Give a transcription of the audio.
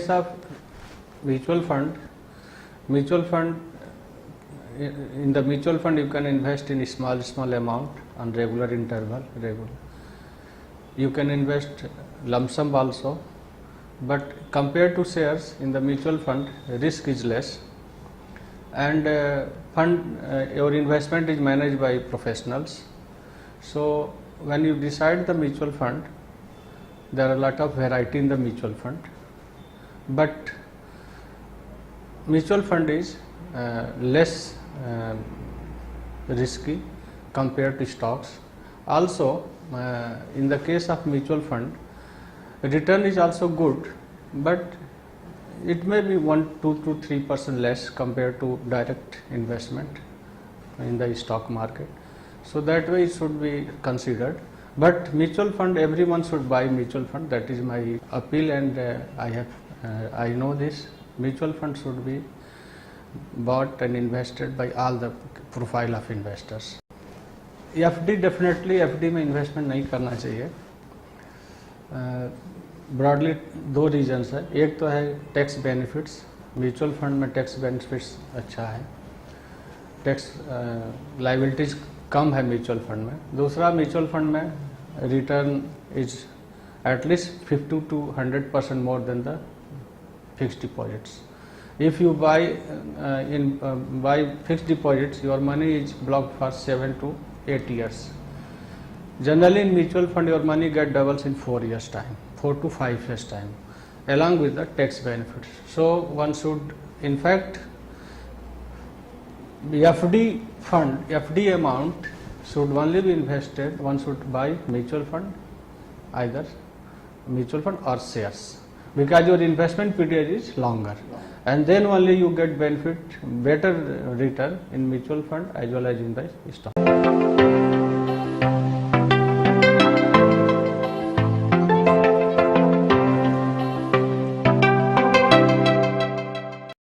case of mutual fund, in the mutual fund you can invest in small amount on regular interval. You can invest lump sum also, but compared to shares in the mutual fund, risk is less, and your investment is managed by professionals. So when you decide the mutual fund, there are a lot of variety in the mutual fund, but mutual fund is less risky compared to stocks. Also, in the case of mutual fund, return is also good, but it may be 1, 2 to 3% less compared to direct investment in the stock market. So that way it should be considered. But mutual fund, everyone should buy mutual fund. That is my appeal, and I know this. Mutual fund should be bought and invested by all the profile of investors. FD definitely FD में investment नहीं करना चाहिए. Broadly दो reasons है. एक तो है tax benefits. Mutual fund में टैक्स बेनिफिट्स अच्छा है, टैक्स लाइबिलिटीज कम है म्यूचुअल फंड में. दूसरा, म्यूचुअल फंड में return is at least 50 to 100% more than the fixed deposits. If you buy fixed deposits, your money is blocked for 7 to 8 years. Generally in mutual fund your money get doubles in 4 years time, 4 to 5 years time, along with the tax benefits. So one should, in fact, the FD amount should only be invested. One should buy mutual fund, either mutual fund or shares, because your investment period is longer, and then only you get better return in mutual fund as well as in the stock.